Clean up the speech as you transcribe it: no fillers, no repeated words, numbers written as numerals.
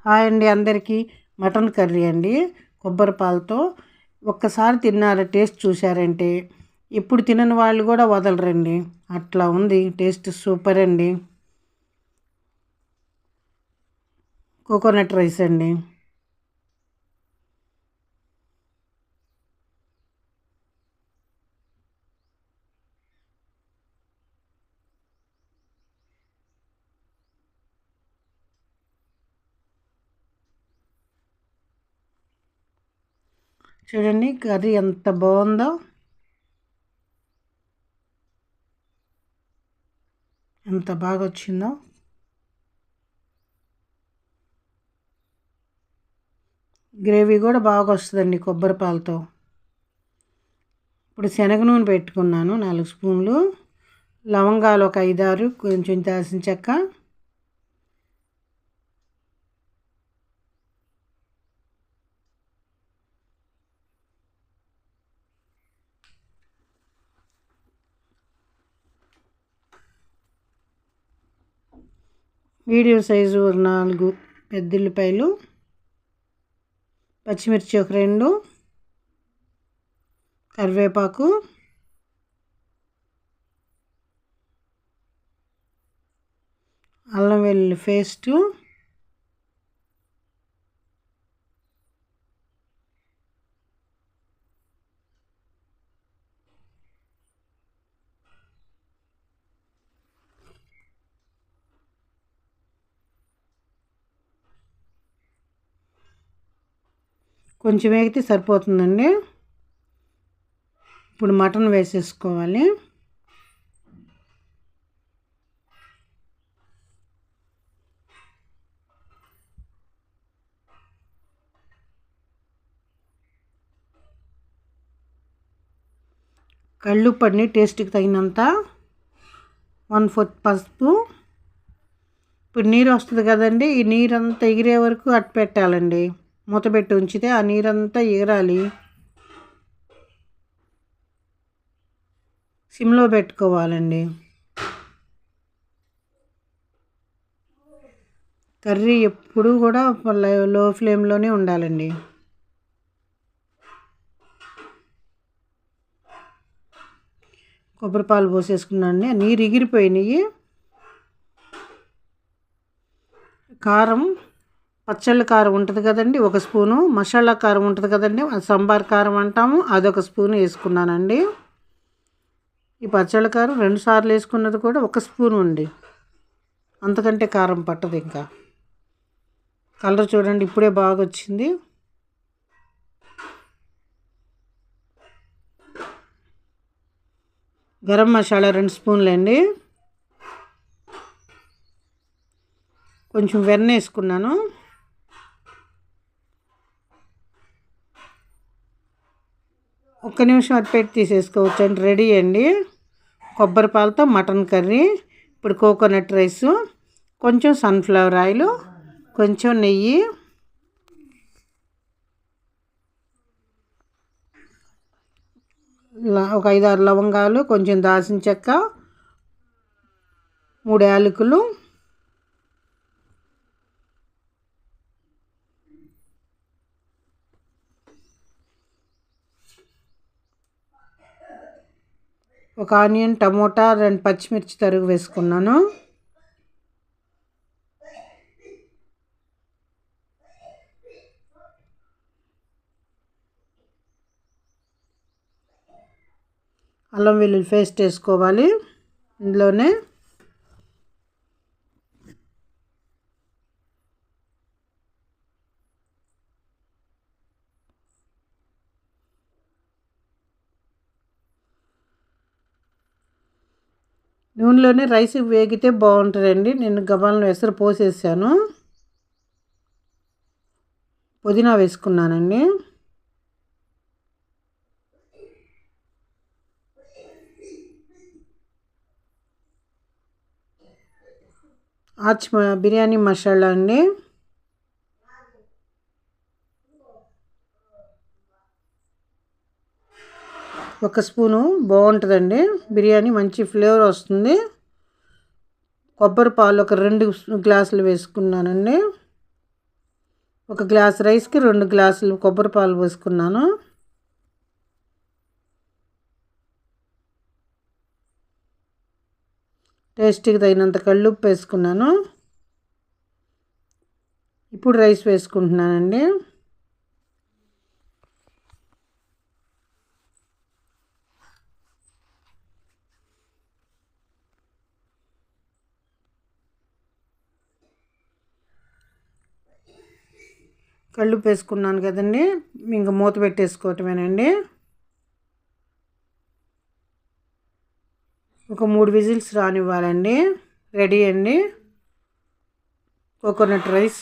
Hi అండి అందరికీ. Mutton curry అండి కొబ్బరి పాలతో. ఒక్కసారి తిన్నారా, టేస్ట్ చూశారంటే ఇప్పుడు తినని వాళ్ళు కూడా వదలరండి, అట్లా ఉంది టేస్ట్. సూపర్ అండి. కోకోనట్ రైస్ అండి. చూడండి కర్రీ ఎంత బాగుందో, ఎంత బాగా వచ్చిందో. గ్రేవీ కూడా బాగా వస్తుందండి కొబ్బరి పాలతో. ఇప్పుడు శనగ నూనె పెట్టుకున్నాను 4 స్పూన్లు, లవంగాలు ఒక 5-6, కొంచెం దాల్చిన చెక్క, మీడియం సైజు 4 పెద్ద ఉల్లిపాయలు, పచ్చిమిర్చి ఒక 2, కరివేపాకు, అల్లం వెల్లుల్లి పేస్టు, కొంచెం వేగితే సరిపోతుందండి. ఇప్పుడు మటన్ వేసేసుకోవాలి. కళ్ళుప్పండి టేస్ట్కి తగినంత, 1/4 పసుపు. ఇప్పుడు నీరు వస్తుంది కదండి, ఈ నీరంతా ఎగిరే వరకు అట్టు పెట్టాలండి. మూత పెట్టి ఉంచితే ఆ నీరంతా ఎగరాలి. సిమ్లో పెట్టుకోవాలండి. కర్రీ ఎప్పుడూ కూడా లో ఫ్లేమ్లోనే ఉండాలండి. కొబ్బరి పాలు పోసేసుకున్నాను, నీరు ఎగిరిపోయినాయి. కారం, పచ్చళ్ళ కారం ఉంటుంది కదండి 1 స్పూను, మసాలా కారం ఉంటుంది కదండి సాంబార్ కారం అంటాము, అదొక స్పూన్ వేసుకున్నానండి. ఈ పచ్చళ్ళ కారం 2 సార్లు వేసుకున్నది కూడా 1 స్పూన్ అండి, అంతకంటే కారం పట్టదు. ఇంకా కలర్ చూడండి ఇప్పుడే బాగా వచ్చింది. గరం మసాలా 2 స్పూన్లు అండి. కొంచెం వెన్న వేసుకున్నాను. ఒక్క నిమిషం అటు పెట్టి తీసేసుకోవచ్చు అండి. రెడీ అండి కొబ్బరి పాలతో మటన్ కర్రీ. ఇప్పుడు కోకోనట్ రైసు, కొంచెం సన్ఫ్లవర్ ఆయిల్, కొంచెం నెయ్యి, ఒక 5-6 లవంగాలు, కొంచెం దాల్చిన చెక్క, 3 యాలకులు, ఒక ఆనియన్, టమోటా, 2 పచ్చిమిర్చి తరుగు వేసుకున్నాను. అల్లం వెల్లుల్లి పేస్ట్ వేసుకోవాలి ఇందులోనే. నూనెలోనే రైస్ వేగితే బాగుంటుందండి. నేను గబాలను ఎసరు పోసేసాను. పుదీనా వేసుకున్నానండి. బిర్యానీ మసాలా అండి, ఒక స్పూను. బాగుంటుందండి బిర్యానీ, మంచి ఫ్లేవర్ వస్తుంది. కొబ్బరి పాలు ఒక 2 గ్లాసులు వేసుకున్నానండి. ఒక గ్లాస్ రైస్కి 2 గ్లాసులు కొబ్బరి పాలు పోసుకున్నాను. టేస్ట్కి తగినంత కల్లుప్పు వేసుకున్నాను. ఇప్పుడు రైస్ వేసుకుంటున్నానండి. కల్లుప్పు వేసుకున్నాను కదండి, ఇంకా మూత పెట్టేసుకోవటమేనండి. ఒక 3 విజిల్స్ రానివ్వాలండి. రెడీ అండి కోకోనట్ రైస్.